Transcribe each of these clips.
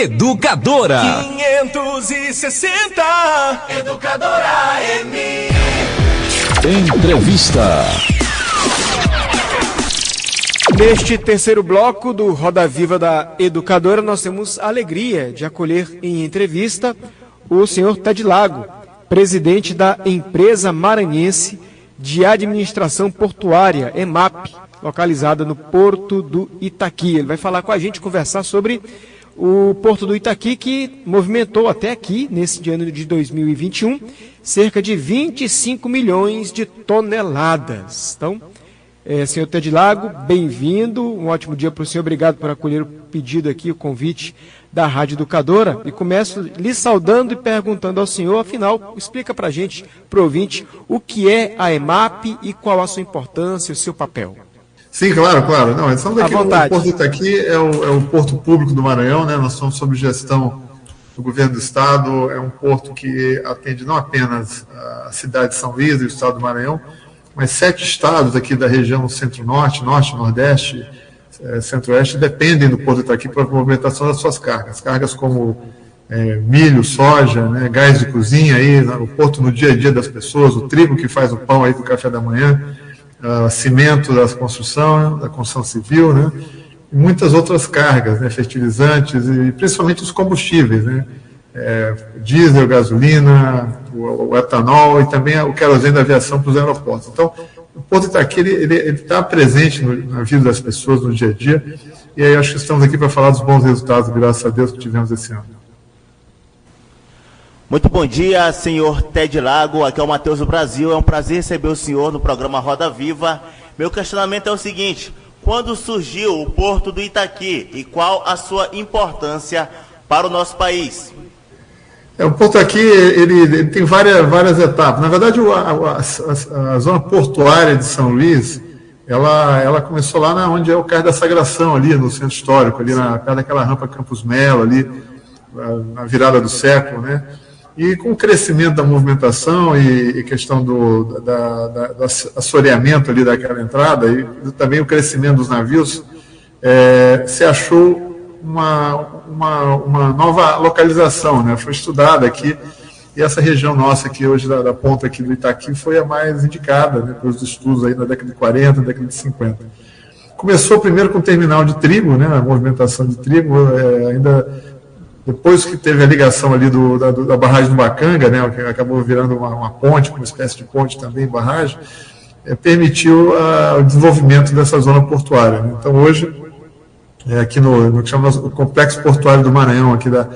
Educadora 560. Educadora M. Entrevista. Neste terceiro bloco do Roda Viva da Educadora, nós temos a alegria de acolher em entrevista o senhor Ted Lago, presidente da empresa maranhense de administração portuária, EMAP, localizada no Porto do Itaqui. Ele vai falar com a gente, conversar sobre o Porto do Itaqui, que movimentou até aqui, nesse ano de 2021, cerca de 25 milhões de toneladas. Então, senhor Ted Lago, bem-vindo, um ótimo dia para o senhor, obrigado por acolher o pedido aqui, o convite da Rádio Educadora, e começo lhe saudando e perguntando ao senhor, afinal, explica para a gente, para o ouvinte, o que é a EMAP e qual a sua importância, o seu papel. Sim, claro. Não, estamos aqui, à vontade. O Porto do Itaqui é o porto público do Maranhão, né? Nós somos sob gestão do governo do estado, é um porto que atende não apenas a cidade de São Luís e o estado do Maranhão, mas 7 estados aqui da região centro-norte, norte, nordeste, centro-oeste, dependem do Porto do Itaqui para a movimentação das suas cargas. Cargas como milho, soja, né, gás de cozinha, aí, o porto no dia a dia das pessoas, o trigo que faz o pão aí do café da manhã, cimento da construção civil, né, e muitas outras cargas, né, fertilizantes e principalmente os combustíveis, né, diesel, gasolina, o etanol e também o querosene da aviação para os aeroportos. Então, o Porto Itaqui ele está presente na vida das pessoas no dia a dia, e aí acho que estamos aqui para falar dos bons resultados, graças a Deus, que tivemos esse ano. Muito bom dia, senhor Ted Lago, aqui é o Matheus do Brasil, é um prazer receber o senhor no programa Roda Viva. Meu questionamento é o seguinte: quando surgiu o Porto do Itaqui e qual a sua importância para o nosso país? O Porto aqui ele tem várias etapas. Na verdade, a zona portuária de São Luís, ela começou lá onde é o Cais da Sagração, ali no centro histórico, ali perto daquela rampa Campos Melo, ali na virada do século, né? E com o crescimento da movimentação e questão do assoreamento ali daquela entrada, e também o crescimento dos navios, se achou uma nova localização, né? Foi estudada aqui, e essa região nossa aqui hoje, da ponta aqui do Itaqui, foi a mais indicada, né, pelos estudos aí na década de 40, década de 50. Começou primeiro com o terminal de trigo, né, a movimentação de trigo, ainda depois que teve a ligação ali da barragem do Bacanga, né, que acabou virando uma ponte, uma espécie de ponte também, barragem, permitiu o desenvolvimento dessa zona portuária, né? Então hoje, aqui no que chama o Complexo Portuário do Maranhão, aqui da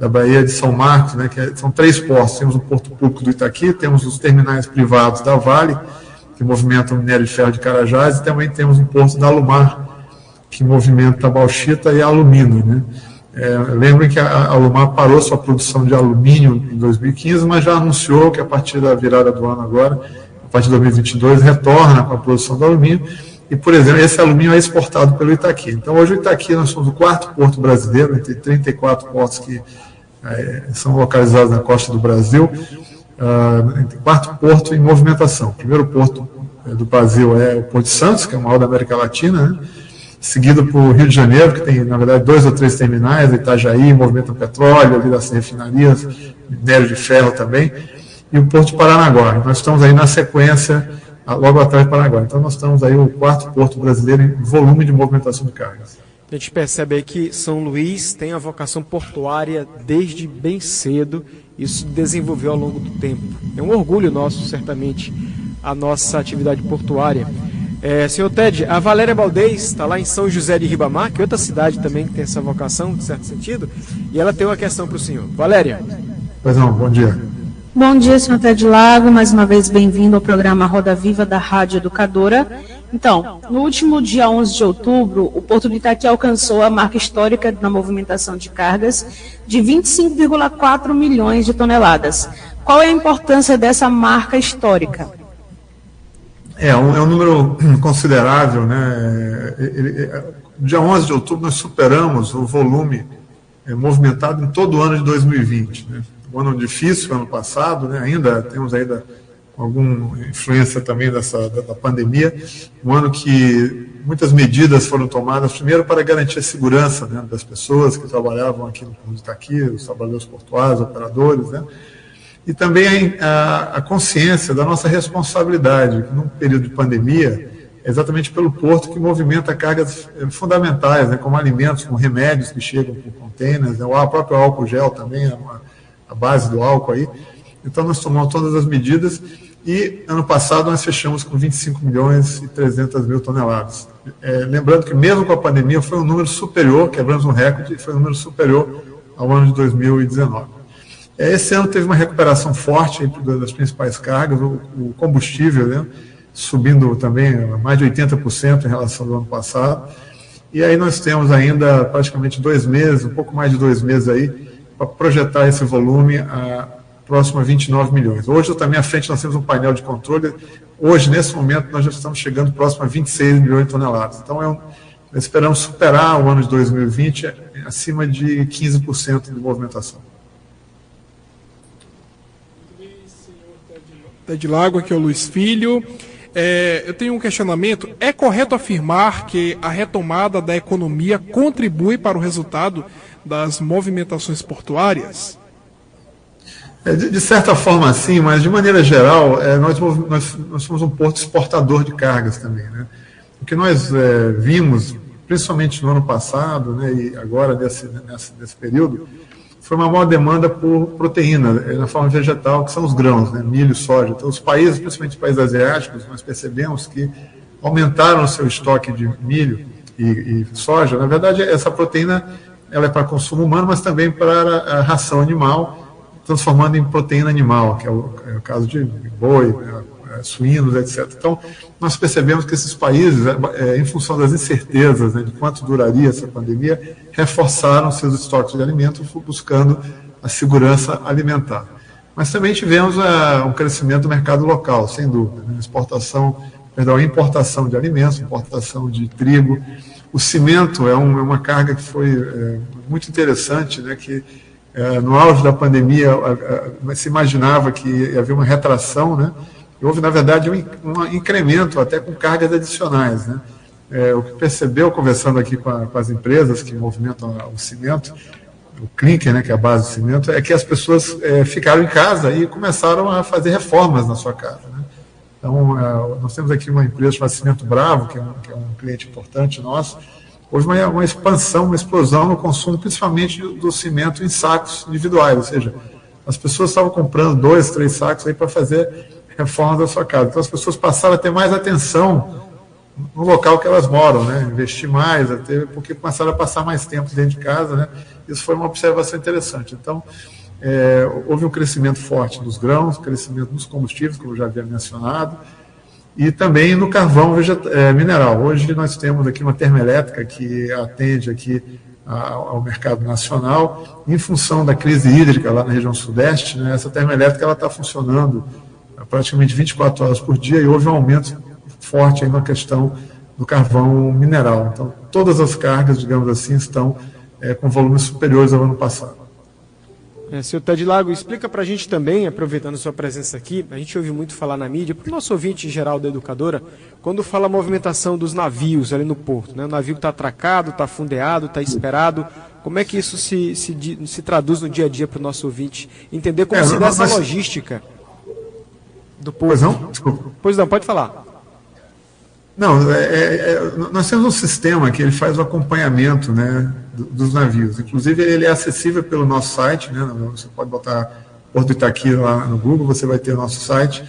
Baía de São Marcos, né, são 3 portos. Temos o Porto Público do Itaqui, temos os terminais privados da Vale, que movimentam o minério de ferro de Carajás, e também temos o Porto da Alumar, que movimenta a bauxita e a alumínio, né? Lembrem que a Alumar parou sua produção de alumínio em 2015, mas já anunciou que a partir da virada do ano agora, a partir de 2022, retorna com a produção do alumínio. E, por exemplo, esse alumínio é exportado pelo Itaqui. Então, hoje o Itaqui, nós somos o 4º porto brasileiro, entre 34 portos que são localizados na costa do Brasil, 4º porto em movimentação. O primeiro porto do Brasil é o Porto de Santos, que é o maior da América Latina, né? Seguido por Rio de Janeiro, que tem, na verdade, 2 ou 3 terminais, Itajaí, movimenta petróleo, ali das refinarias, minério de ferro também, e o Porto de Paranaguá. Nós estamos aí na sequência, logo atrás de Paranaguá. Então, nós estamos aí o 4º porto brasileiro em volume de movimentação de cargas. A gente percebe aí que São Luís tem a vocação portuária desde bem cedo, isso se desenvolveu ao longo do tempo. É um orgulho nosso, certamente, a nossa atividade portuária. Senhor Ted, a Valéria Baldez está lá em São José de Ribamar, que é outra cidade também que tem essa vocação, de certo sentido, e ela tem uma questão para o senhor. Valéria. Pois não, bom dia. Bom dia, senhor Ted Lago, mais uma vez bem-vindo ao programa Roda Viva da Rádio Educadora. Então, no último dia 11 de outubro, o Porto do Itaqui alcançou a marca histórica na movimentação de cargas de 25,4 milhões de toneladas. Qual é a importância dessa marca histórica? É um número considerável, né? Dia 11 de outubro nós superamos o volume movimentado em todo o ano de 2020, né? Um ano difícil, ano passado, né? Temos ainda alguma influência também da pandemia, um ano que muitas medidas foram tomadas, primeiro para garantir a segurança, né, das pessoas que trabalhavam aqui no Porto de Itaqui, os trabalhadores portuários, operadores, né, e também a consciência da nossa responsabilidade, que num período de pandemia, é exatamente pelo porto que movimenta cargas fundamentais, né, como alimentos, como remédios que chegam por containers, né, o próprio álcool gel também, a base do álcool aí. Então nós tomamos todas as medidas e ano passado nós fechamos com 25 milhões e 300 mil toneladas. Lembrando que mesmo com a pandemia foi um número superior, quebramos um recorde, foi um número superior ao ano de 2019. Esse ano teve uma recuperação forte aí das principais cargas, o combustível, né, subindo também mais de 80% em relação ao ano passado. E aí nós temos ainda praticamente 2 meses, um pouco mais de 2 meses aí, para projetar esse volume próximo a 29 milhões. Hoje, também à frente, nós temos um painel de controle. Hoje, nesse momento, nós já estamos chegando próximo a 26 milhões de toneladas. Então, nós esperamos superar o ano de 2020 acima de 15% de movimentação. Tedilago, aqui é o Luiz Filho. Eu tenho um questionamento. É correto afirmar que a retomada da economia contribui para o resultado das movimentações portuárias? De certa forma, sim, mas de maneira geral, nós somos um porto exportador de cargas também, né? O que nós vimos, principalmente no ano passado, né, e agora nesse período, foi uma maior demanda por proteína, na forma vegetal, que são os grãos, né, milho, soja. Então, os países, principalmente os países asiáticos, nós percebemos que aumentaram o seu estoque de milho e soja. Na verdade, essa proteína ela é para consumo humano, mas também para a ração animal, transformando em proteína animal, que é o caso de boi, suínos, etc. Então, nós percebemos que esses países, em função das incertezas, né, de quanto duraria essa pandemia, reforçaram seus estoques de alimentos, buscando a segurança alimentar. Mas também tivemos um crescimento do mercado local, sem dúvida, né, importação de alimentos, importação de trigo. O cimento é uma carga que foi muito interessante, né, que no auge da pandemia se imaginava que havia uma retração, né? Houve, na verdade, um incremento, até com cargas adicionais, né? O que percebeu, conversando aqui com as empresas que movimentam o cimento, o clinker, né, que é a base do cimento, é que as pessoas ficaram em casa e começaram a fazer reformas na sua casa, né? Então, nós temos aqui uma empresa chamada Cimento Bravo, que é um cliente importante nosso. Houve uma expansão, uma explosão no consumo, principalmente do cimento em sacos individuais, ou seja, as pessoas estavam comprando 2, 3 sacos aí para fazer reformas da sua casa. Então as pessoas passaram a ter mais atenção no local que elas moram, né? Investir mais, porque começaram a passar mais tempo dentro de casa, né? Isso foi uma observação interessante. Então, houve um crescimento forte nos grãos, crescimento nos combustíveis, como eu já havia mencionado, e também no carvão mineral. Hoje nós temos aqui uma termoelétrica que atende aqui ao mercado nacional. Em função da crise hídrica lá na região sudeste, né, essa termoelétrica está funcionando praticamente 24 horas por dia e houve um aumento forte aí na questão do carvão mineral. Então, todas as cargas, digamos assim, estão com volumes superiores ao ano passado. Senhor Tedilago, explica para a gente também, aproveitando sua presença aqui, a gente ouve muito falar na mídia, para o nosso ouvinte geral da Educadora, quando fala a movimentação dos navios ali no porto, né? O navio está atracado, está fundeado, está esperado, como é que isso se traduz no dia a dia para o nosso ouvinte entender como se dá essa logística do porto? Pois não? Desculpa. Pois não, pode falar. Não, nós temos um sistema que ele faz o acompanhamento, né, dos navios. Inclusive, ele é acessível pelo nosso site, né, você pode botar Porto Itaqui lá no Google, você vai ter o nosso site.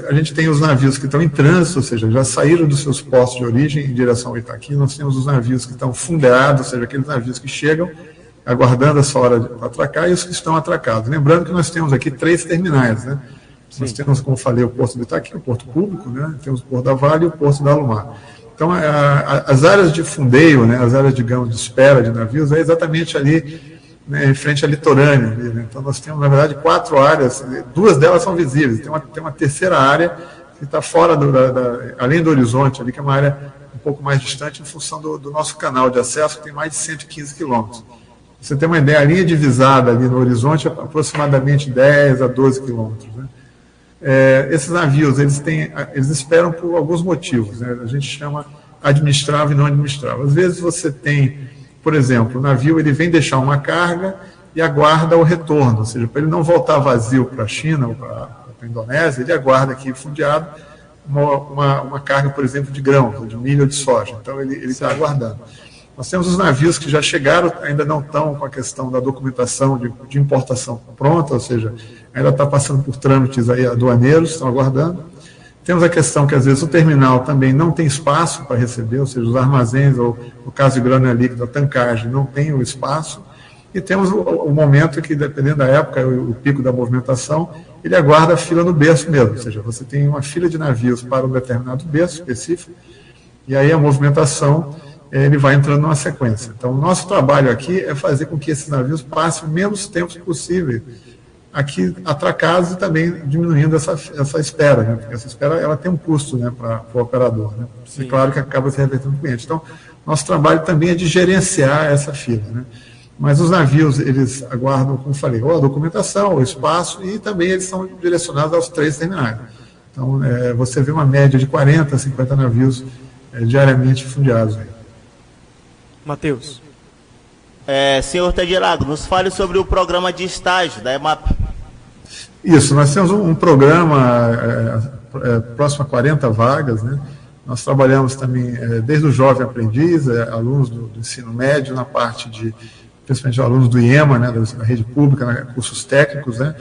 A gente tem os navios que estão em trânsito, ou seja, já saíram dos seus postos de origem em direção ao Itaqui. Nós temos os navios que estão fundeados, ou seja, aqueles navios que chegam aguardando a sua hora para atracar, e os que estão atracados. Lembrando que nós temos aqui 3 terminais, né? Sim. Nós temos, como eu falei, o Porto do Itaqui, o Porto Público, né? Temos o Porto da Vale e o Porto da Alumar. Então, as áreas de fundeio, né, as áreas, digamos, de espera de navios, é exatamente ali, né, em frente à litorânea. Ali, né? Então, nós temos, na verdade, 4 áreas, 2 delas são visíveis. Tem uma terceira área que está fora, além do horizonte, ali, que é uma área um pouco mais distante, em função do nosso canal de acesso, que tem mais de 115 quilômetros. Você tem uma ideia, a linha divisada ali no horizonte é aproximadamente 10 a 12 quilômetros, né? Esses navios, eles esperam por alguns motivos, né? A gente chama administrável e não administrável. Às vezes você tem, por exemplo, o navio ele vem deixar uma carga e aguarda o retorno, ou seja, para ele não voltar vazio para a China ou para a Indonésia, ele aguarda aqui fundeado uma carga, por exemplo, de grãos, de milho ou de soja. Então ele está aguardando. Nós temos os navios que já chegaram, ainda não estão com a questão da documentação de importação pronta, ou seja, ainda está passando por trâmites aí aduaneiros, estão aguardando. Temos a questão que, às vezes, o terminal também não tem espaço para receber, ou seja, os armazéns, ou no caso de grana líquida, a tancagem, não tem o espaço. E temos o momento que, dependendo da época, o pico da movimentação, ele aguarda a fila no berço mesmo, ou seja, você tem uma fila de navios para um determinado berço específico, e aí a movimentação ele vai entrando numa sequência. Então, o nosso trabalho aqui é fazer com que esses navios passem o menos tempo possível aqui atracados e também diminuindo essa espera, né? Porque essa espera ela tem um custo, né, para o operador, né? E claro que acaba se revertendo no cliente. Então, nosso trabalho também é de gerenciar essa fila, né? Mas os navios, eles aguardam, como falei, ou a documentação, o espaço, e também eles são direcionados aos 3 terminais. Então, você vê uma média de 40, 50 navios diariamente fundeados aí. Matheus. Senhor Tedilago, nos fale sobre o programa de estágio da EMAP. Isso, nós temos um programa próximo a 40 vagas, né? Nós trabalhamos também desde o jovem aprendiz, alunos do ensino médio, na parte principalmente alunos do IEMA, né, da rede pública, cursos técnicos, né?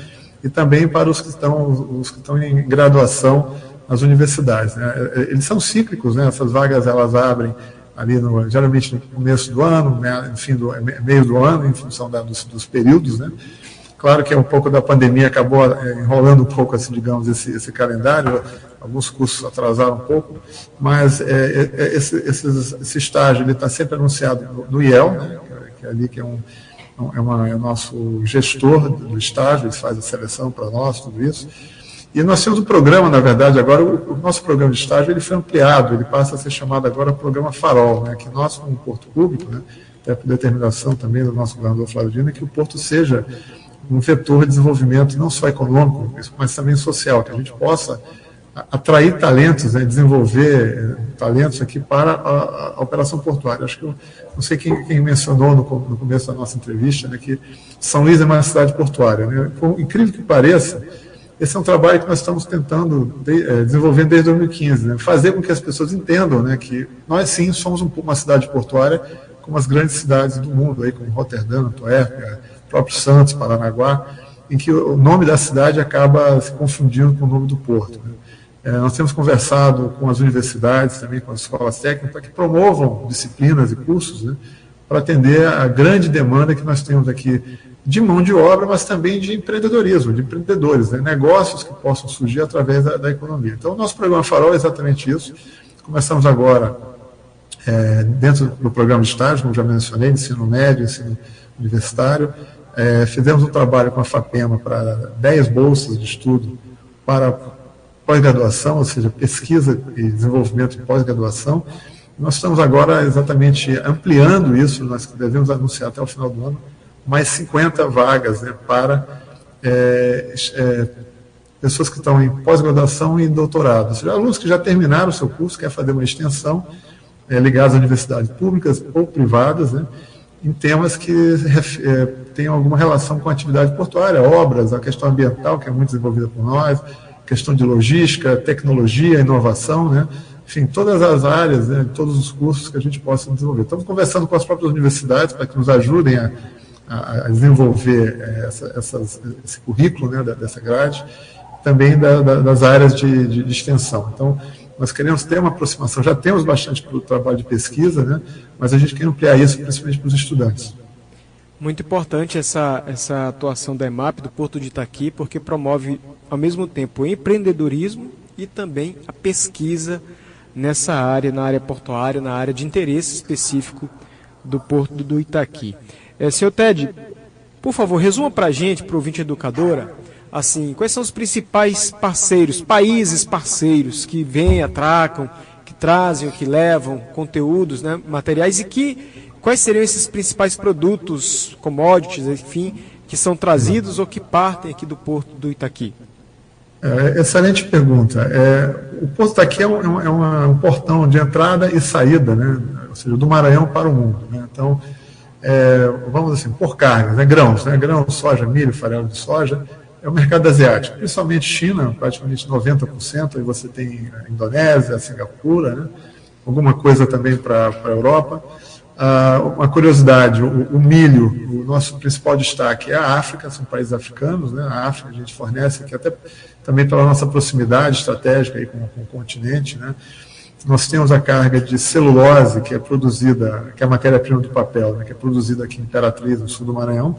E também para os que estão em graduação nas universidades, né? Eles são cíclicos, né? Essas vagas elas abrem ali geralmente no começo do ano, né, meio do ano, em função dos períodos, né? Claro que um pouco da pandemia acabou enrolando um pouco, assim, digamos, esse calendário, alguns cursos atrasaram um pouco, mas esse estágio está sempre anunciado no IEL, né, que é ali que é o nosso gestor do estágio, ele faz a seleção para nós, tudo isso. E nós temos um programa, na verdade, agora o nosso programa de estágio ele foi ampliado, ele passa a ser chamado agora Programa Farol, né, que nós, como Porto Público, né, até por determinação também do nosso governador Flávio Dino, que o Porto seja um vetor de desenvolvimento não só econômico, mas também social, que a gente possa atrair talentos, né, desenvolver talentos aqui para a operação portuária. Acho que não sei quem mencionou no começo da nossa entrevista, né, que São Luís é uma cidade portuária, né? Por incrível que pareça, esse é um trabalho que nós estamos tentando desenvolver desde 2015, né? Fazer com que as pessoas entendam, né, que nós sim somos uma cidade portuária, como as grandes cidades do mundo, aí, como Roterdã, Antuérpia, próprio Santos, Paranaguá, em que o nome da cidade acaba se confundindo com o nome do porto, né? Nós temos conversado com as universidades, também com as escolas técnicas, para que promovam disciplinas e cursos, né, para atender a grande demanda que nós temos aqui de mão de obra, mas também de empreendedorismo, de empreendedores, né, negócios que possam surgir através da economia. Então, o nosso programa Farol é exatamente isso. Começamos agora, dentro do programa de estágio, como já mencionei, ensino médio, ensino universitário. Fizemos um trabalho com a FAPEMA para 10 bolsas de estudo para pós-graduação, ou seja, pesquisa e desenvolvimento de pós-graduação. Nós estamos agora exatamente ampliando isso, nós devemos anunciar até o final do ano, mais 50 vagas, né, para pessoas que estão em pós-graduação e doutorado, ou seja, alunos que já terminaram o seu curso, querem fazer uma extensão, ligados a universidades públicas ou privadas, né, em temas que tenham alguma relação com a atividade portuária, obras, a questão ambiental, que é muito desenvolvida por nós, questão de logística, tecnologia, inovação, né? Enfim, todas as áreas, né, todos os cursos que a gente possa desenvolver. Estamos conversando com as próprias universidades para que nos ajudem a desenvolver esse currículo, né, dessa grade, também das áreas de extensão. Então, nós queremos ter uma aproximação, já temos bastante para o trabalho de pesquisa, né, mas a gente quer ampliar isso, principalmente para os estudantes. Muito importante essa atuação da EMAP, do Porto de Itaqui, porque promove, ao mesmo tempo, o empreendedorismo e também a pesquisa nessa área, na área portuária, na área de interesse específico do Porto do Itaqui. Senhor Ted, por favor, resuma para a gente, para o ouvinte educadora, assim, quais são os principais parceiros, países parceiros que vêm, atracam, que trazem, que levam conteúdos, né, materiais, e quais seriam esses principais produtos, commodities, enfim, que são trazidos ou que partem aqui do Porto do Itaqui? Excelente pergunta. O Porto Itaqui é um portão de entrada e saída, né? Ou seja, do Maranhão para o mundo, né? Então, vamos assim, por cargas, né? Grãos, soja, milho, farelo de soja, é o mercado asiático, principalmente China, praticamente 90%, aí você tem a Indonésia, a Singapura, né? Alguma coisa também para a Europa. Uma curiosidade, o milho, o nosso principal destaque é a África, são países africanos, né? A África a gente fornece aqui, até também pela nossa proximidade estratégica aí com o continente, né? Nós temos a carga de celulose, que é produzida, que é a matéria-prima do papel, né? Que é produzida aqui em Imperatriz, no sul do Maranhão,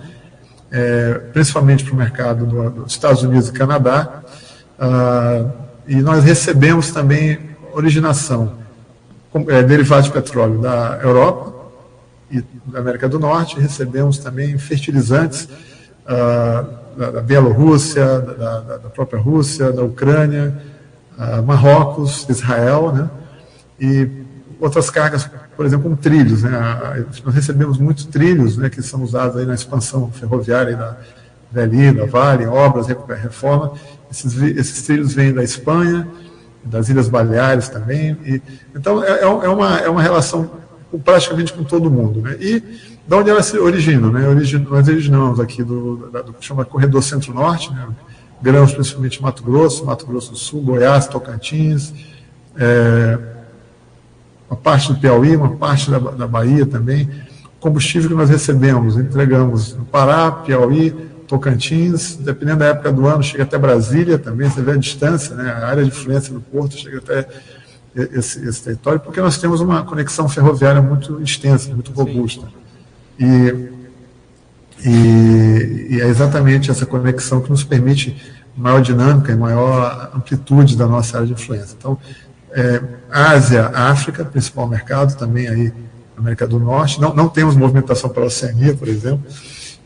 principalmente para o mercado dos Estados Unidos e Canadá, e nós recebemos também originação, derivados de petróleo da Europa e da América do Norte, recebemos também fertilizantes da Bielorrússia, da própria Rússia, da Ucrânia, Marrocos, Israel, né? E outras cargas, por exemplo, como trilhos, né? Nós recebemos muitos trilhos, né, que são usados aí na expansão ferroviária da VLI, da Vale, obras, reforma. Esses trilhos vêm da Espanha, das Ilhas Baleares também. Então, é uma relação praticamente com todo mundo, né? E de onde elas se originam, né? Nós originamos aqui do que chama Corredor Centro-Norte, né? Grãos principalmente Mato Grosso do Sul, Goiás, Tocantins, uma parte do Piauí, uma parte da Bahia também. Combustível que nós recebemos, entregamos no Pará, Piauí, Tocantins, dependendo da época do ano, chega até Brasília também, você vê a distância, né? A área de influência do porto chega até esse território, porque nós temos uma conexão ferroviária muito extensa, muito robusta. E é exatamente essa conexão que nos permite maior dinâmica e maior amplitude da nossa área de influência. Então, Ásia, África, principal mercado, também aí América do Norte, não temos movimentação para a Oceania, por exemplo,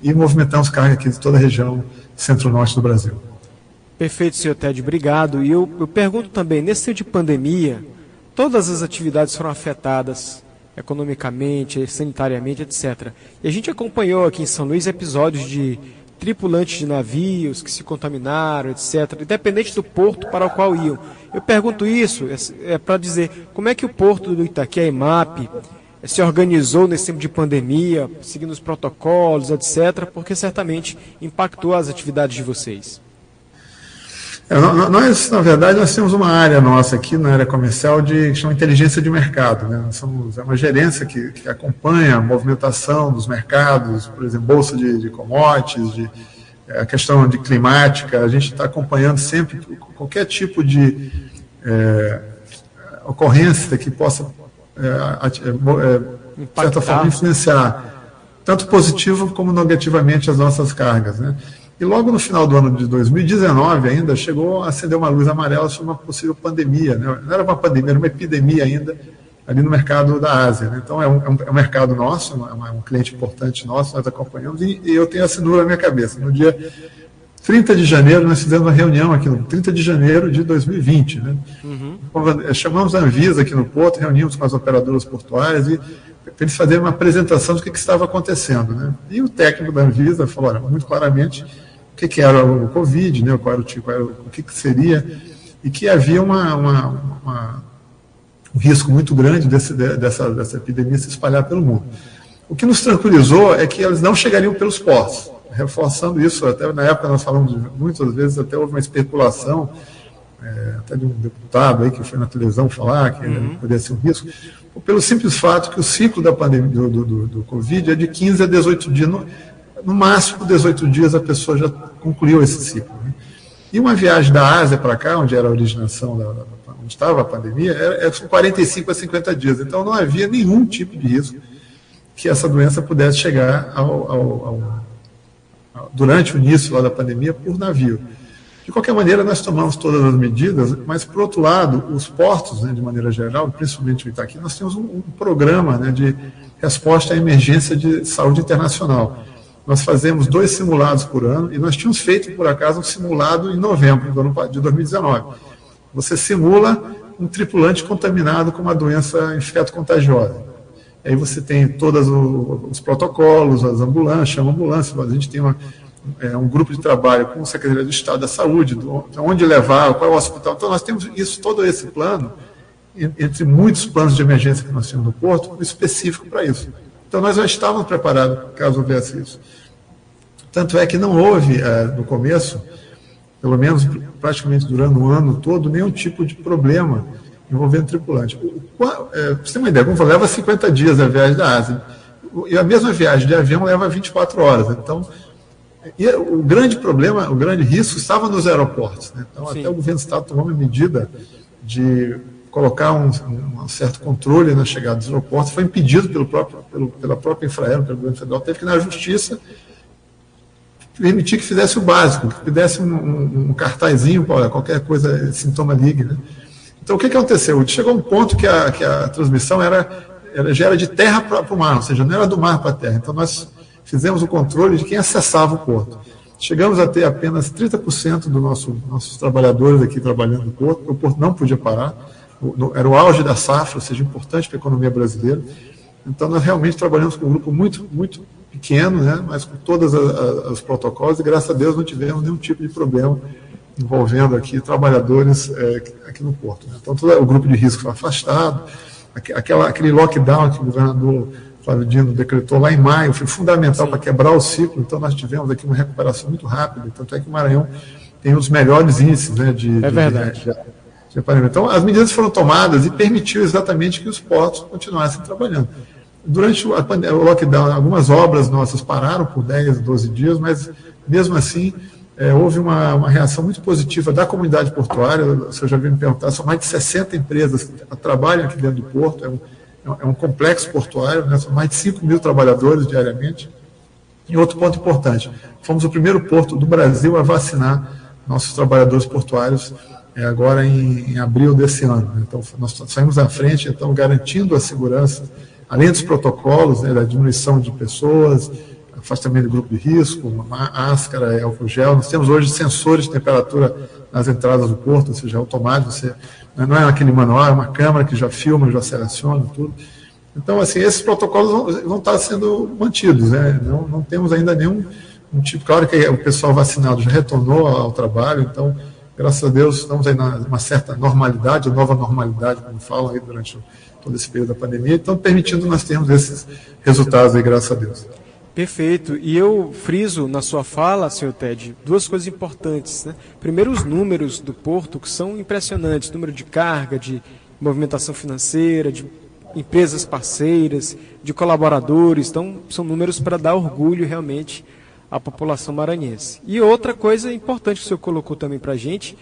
e movimentamos carga aqui de toda a região centro-norte do Brasil. Perfeito, senhor Ted, obrigado. E eu pergunto também, nesse tempo de pandemia, todas as atividades foram afetadas economicamente, sanitariamente, etc. E a gente acompanhou aqui em São Luís episódios de tripulantes de navios que se contaminaram, etc., independente do porto para o qual iam. Eu pergunto isso para dizer como é que o porto do Itaqui, a EMAP, se organizou nesse tempo de pandemia, seguindo os protocolos, etc., porque certamente impactou as atividades de vocês. Nós, na verdade, nós temos uma área nossa aqui, na área comercial, que chama inteligência de mercado, né? Nós somos uma gerência que acompanha a movimentação dos mercados, por exemplo, bolsa de commodities, a questão de climática. A gente está acompanhando sempre qualquer tipo de ocorrência que possa, de certa forma, influenciar tanto positivo como negativamente as nossas cargas, né? E logo no final do ano de 2019 ainda chegou a acender uma luz amarela sobre uma possível pandemia, né? Não era uma pandemia, era uma epidemia ainda ali no mercado da Ásia, né? Então é um mercado nosso, é um cliente importante nosso, nós acompanhamos, e eu tenho essa nuvem na minha cabeça. No dia 30 de janeiro nós fizemos uma reunião aqui, no 30 de janeiro de 2020, né? Chamamos a Anvisa aqui no Porto, reunimos com as operadoras portuárias e para eles fazerem uma apresentação do que estava acontecendo, né? E o técnico da Anvisa falou, olha, muito claramente o que era o Covid, né? Qual era o tipo, o que seria, e que havia um risco muito grande dessa epidemia se espalhar pelo mundo. O que nos tranquilizou é que elas não chegariam pelos portos. Reforçando isso, até na época nós falamos muitas vezes, até houve uma especulação, até de um deputado aí que foi na televisão falar que poderia ser um risco, pelo simples fato que o ciclo da pandemia do Covid é de 15 a 18 dias, no máximo 18 dias a pessoa já concluiu esse ciclo, né? E uma viagem da Ásia para cá, onde era a originação, onde estava a pandemia, são 45 a 50 dias, então não havia nenhum tipo de risco que essa doença pudesse chegar durante o início lá da pandemia por navio. De qualquer maneira, nós tomamos todas as medidas, mas, por outro lado, os portos, né, de maneira geral, principalmente o Itaqui, nós temos um programa, né, de resposta à emergência de saúde internacional. Nós fazemos 2 simulados por ano, e nós tínhamos feito, por acaso, um simulado em novembro de 2019. Você simula um tripulante contaminado com uma doença infecto-contagiosa. Aí você tem todos os protocolos, as ambulâncias, chama ambulância, a gente tem uma um grupo de trabalho com a Secretaria do Estado da Saúde, onde levar, qual é o hospital. Então, nós temos todo esse plano, entre muitos planos de emergência que nós temos no Porto, específico para isso. Então, nós já estávamos preparados caso houvesse isso. Tanto é que não houve, no começo, pelo menos praticamente durante o ano todo, nenhum tipo de problema envolvendo tripulante. Para você ter uma ideia, como eu falei, leva 50 dias a viagem da Ásia. E a mesma viagem de avião leva 24 horas. Então, o grande problema, o grande risco estava nos aeroportos. Né? Então, Sim. Até o governo do Estado tomou uma medida de colocar um certo controle na chegada dos aeroportos. Foi impedido pela própria Infraero, pelo governo federal. Teve que ir na Justiça permitir que fizesse o básico, que desse um cartazinho, qualquer coisa, sintoma ligue. Né? Então, o que aconteceu? Chegou um ponto que a transmissão já era de terra para o mar, ou seja, não era do mar para a terra. Então, nós fizemos o controle de quem acessava o porto. Chegamos a ter apenas 30% dos nossos trabalhadores aqui trabalhando no porto. O porto não podia parar. Era o auge da safra, ou seja, importante para a economia brasileira. Então, nós realmente trabalhamos com um grupo muito, muito pequeno, né, mas com todos os protocolos, e graças a Deus não tivemos nenhum tipo de problema envolvendo aqui trabalhadores aqui no porto. Né. Então, todo o grupo de risco foi afastado. Aquele lockdown que o governador Flávio Dino decretou lá em maio foi fundamental para quebrar o ciclo. Então, nós tivemos aqui uma recuperação muito rápida. Tanto é que o Maranhão tem os melhores índices, né, de aparelhamento. Então, as medidas foram tomadas e permitiu exatamente que os portos continuassem trabalhando. Durante o lockdown, algumas obras nossas pararam por 10, 12 dias, mas, mesmo assim, houve uma reação muito positiva da comunidade portuária. Você já veio me perguntar, são mais de 60 empresas que trabalham aqui dentro do porto, é um complexo portuário, né? São mais de 5 mil trabalhadores diariamente. E outro ponto importante, fomos o primeiro porto do Brasil a vacinar nossos trabalhadores portuários agora em abril desse ano. Né? Então, nós saímos à frente, então, garantindo a segurança, além dos protocolos, né, da diminuição de pessoas, afastamento do grupo de risco, máscara, álcool gel. Nós temos hoje sensores de temperatura nas entradas do porto, ou seja, automático. Não é aquele manual, é uma câmera que já filma, já seleciona tudo. Então, assim, esses protocolos vão estar sendo mantidos. Né? Não temos ainda nenhum tipo. Claro que o pessoal vacinado já retornou ao trabalho, então, graças a Deus, estamos aí numa certa normalidade, nova normalidade, como falam aí durante todo esse período da pandemia, então permitindo nós termos esses resultados aí, graças a Deus. Perfeito. E eu friso na sua fala, senhor Ted, duas coisas importantes. Né? Primeiro, os números do porto, que são impressionantes, número de carga, de movimentação financeira, de empresas parceiras, de colaboradores. Então, são números para dar orgulho realmente à população maranhense. E outra coisa importante que o senhor colocou também para a gente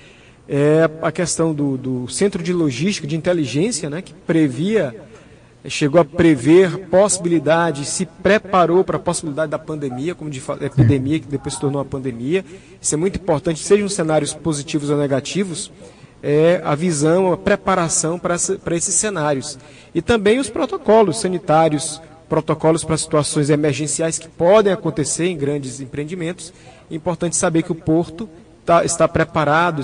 é a questão do centro de logística, de inteligência, né, que chegou a prever possibilidade, se preparou para a possibilidade da pandemia, como de epidemia, que depois se tornou uma pandemia. Isso é muito importante, sejam cenários positivos ou negativos, a visão, a preparação para esses cenários. E também os protocolos sanitários, protocolos para situações emergenciais que podem acontecer em grandes empreendimentos. É importante saber que o porto está preparado,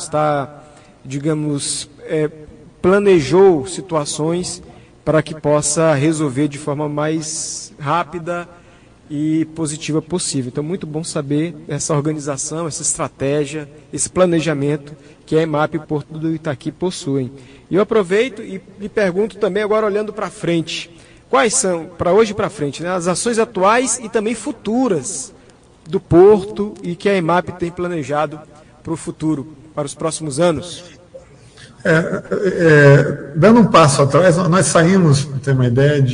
planejou situações para que possa resolver de forma mais rápida e positiva possível. Então, muito bom saber essa organização, essa estratégia, esse planejamento que a EMAP e o Porto do Itaqui possuem. E eu aproveito e lhe pergunto também, agora olhando para frente, quais são, para hoje e para frente, né, as ações atuais e também futuras do Porto e que a EMAP tem planejado para o futuro, para os próximos anos? Dando um passo atrás, nós saímos, para ter uma ideia,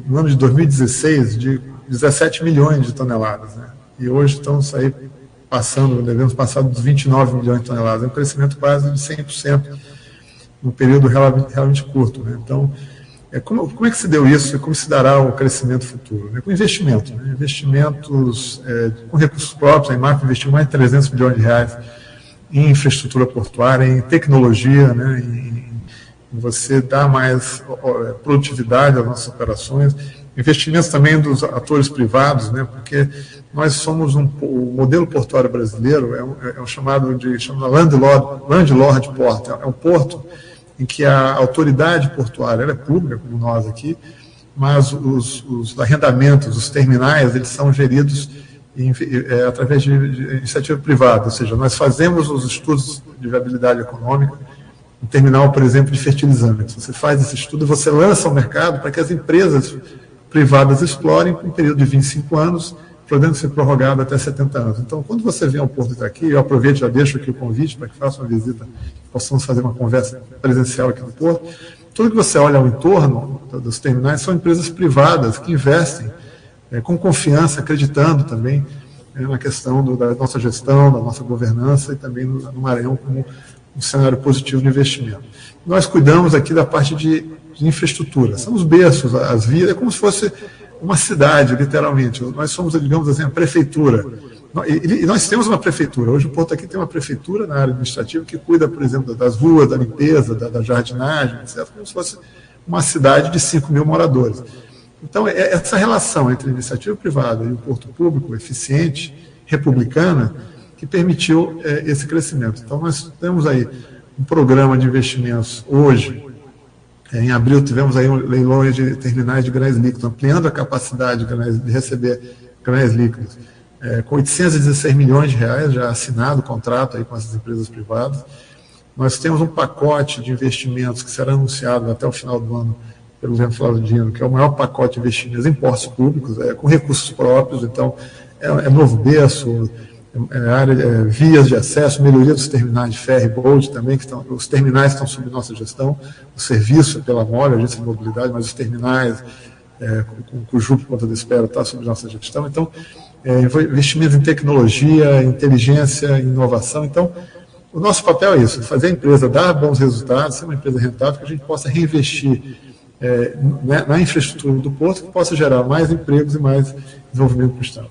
no ano de 2016, de 17 milhões de toneladas. Né? E hoje estamos aí devemos passar dos 29 milhões de toneladas. É um crescimento quase de 100% num período realmente curto. Né? Então, como é que se deu isso e como se dará o crescimento futuro? Né? Com investimento. Né? Investimentos com recursos próprios, a EMAP investiu mais de 300 milhões de reais em infraestrutura portuária, em tecnologia, né, em você dar mais produtividade às nossas operações, investimentos também dos atores privados, né, porque nós somos o modelo portuário brasileiro é um chamado landlord port, é um porto em que a autoridade portuária ela é pública, como nós aqui, mas os arrendamentos, os terminais, eles são geridos através de iniciativa privada, ou seja, nós fazemos os estudos de viabilidade econômica, um terminal, por exemplo, de fertilizantes. Você faz esse estudo, você lança ao mercado para que as empresas privadas explorem por um período de 25 anos, podendo ser prorrogado até 70 anos. Então, quando você vem ao Porto Itaqui, eu aproveito, já deixo aqui o convite para que faça uma visita, possamos fazer uma conversa presencial aqui no Porto. Tudo que você olha ao entorno dos terminais são empresas privadas que investem com confiança, acreditando também na questão da nossa gestão, da nossa governança e também no Maranhão como um cenário positivo de investimento. Nós cuidamos aqui da parte de infraestrutura. São os berços, as vias, é como se fosse uma cidade, literalmente. Nós somos, digamos assim, a prefeitura. E nós temos uma prefeitura. Hoje o Porto aqui tem uma prefeitura na área administrativa que cuida, por exemplo, das ruas, da limpeza, da jardinagem, etc., como se fosse uma cidade de 5 mil moradores. Então, essa relação entre a iniciativa privada e o Porto Público, eficiente, republicana, que permitiu esse crescimento. Então, nós temos aí um programa de investimentos hoje. Em abril tivemos aí leilões de terminais de grandes líquidos, ampliando a capacidade de receber grandes líquidos, com 816 milhões de reais já assinado o contrato aí com essas empresas privadas. Nós temos um pacote de investimentos que será anunciado até o final do ano pelo governo Flávio, que é o maior pacote de investimentos em postos públicos, com recursos próprios. Então, é novo berço, vias de acesso, melhoria dos terminais de ferry boat também, os terminais estão sob nossa gestão, o serviço pela MOL, Agência de Mobilidade, mas os terminais, com o Jupo Ponta de Espera, está sob nossa gestão. Então, investimentos em tecnologia, inteligência, inovação. Então, o nosso papel é isso, fazer a empresa dar bons resultados, ser uma empresa rentável, que a gente possa reinvestir na infraestrutura do Porto, que possa gerar mais empregos e mais desenvolvimento para o Estado.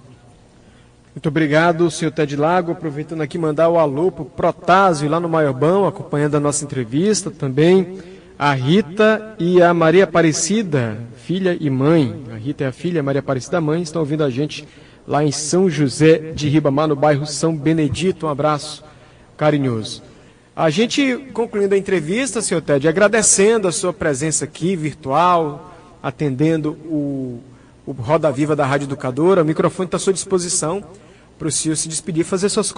Muito obrigado, senhor Ted Lago. Aproveitando aqui, mandar o alô para o Protásio, lá no Maiobão, acompanhando a nossa entrevista. Também a Rita e a Maria Aparecida, filha e mãe. A Rita é a filha, a Maria Aparecida, a mãe, estão ouvindo a gente lá em São José de Ribamar, no bairro São Benedito. Um abraço carinhoso. A gente, concluindo a entrevista, senhor Ted, agradecendo a sua presença aqui, virtual, atendendo o Roda Viva da Rádio Educadora. O microfone está à sua disposição para o senhor se despedir, fazer suas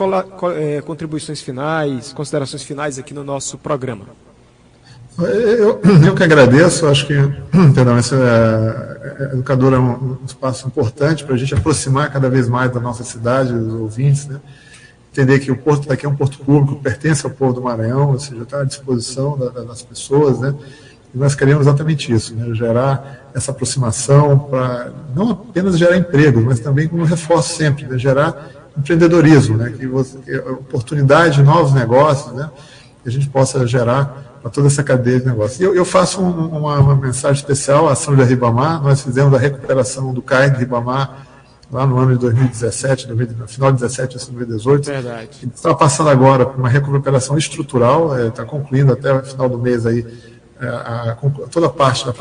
contribuições finais, considerações finais aqui no nosso programa. Eu que agradeço, acho que a Educadora é um espaço importante para a gente aproximar cada vez mais da nossa cidade, dos ouvintes, né? Entender que o Porto daqui é um porto público, pertence ao povo do Maranhão, ou seja, está à disposição das pessoas, né? E nós queremos exatamente isso, né? Gerar essa aproximação para não apenas gerar emprego, mas também como reforço sempre, né? Gerar empreendedorismo, né? Que oportunidade de novos negócios, né? Que a gente possa gerar para toda essa cadeia de negócios. E eu faço uma mensagem especial à São José de Ribamar. Nós fizemos a recuperação do CAI de Ribamar lá no ano de 2017, no final de 2017 e 2018. Verdade. Está passando agora por uma recuperação estrutural, está concluindo até o final do mês aí toda a parte da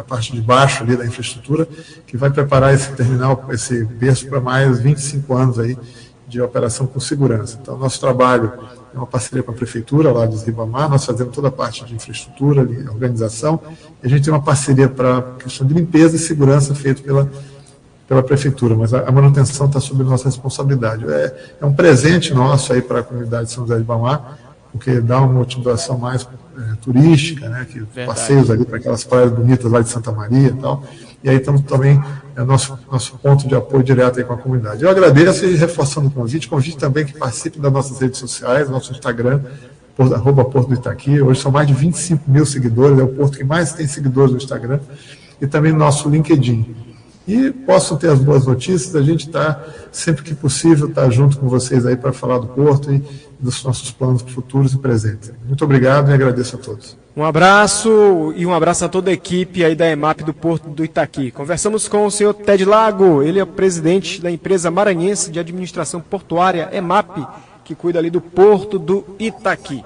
parte de baixo ali da infraestrutura, que vai preparar esse terminal, esse berço para mais 25 anos aí de operação com segurança. Então, nosso trabalho é uma parceria com a Prefeitura lá de Ribamar, nós fazemos toda a parte de infraestrutura, de organização, e a gente tem uma parceria para a questão de limpeza e segurança feita pela Prefeitura, mas a manutenção está sob nossa responsabilidade. É um presente nosso aí para a comunidade de São José de Ribamar, porque dá uma motivação mais turística, né, que passeios ali para aquelas praias bonitas lá de Santa Maria e tal, e aí estamos também, nosso ponto de apoio direto aí com a comunidade. Eu agradeço e reforçando o convite também que participe das nossas redes sociais, nosso Instagram, @Porto do Itaqui, hoje são mais de 25 mil seguidores, é o porto que mais tem seguidores no Instagram, e também no nosso LinkedIn. E possam ter as boas notícias, a gente está, sempre que possível, junto com vocês aí para falar do Porto e dos nossos planos futuros e presentes. Muito obrigado e agradeço a todos. Um abraço e um abraço a toda a equipe aí da EMAP do Porto do Itaqui. Conversamos com o senhor Ted Lago, ele é o presidente da empresa maranhense de administração portuária EMAP, que cuida ali do Porto do Itaqui.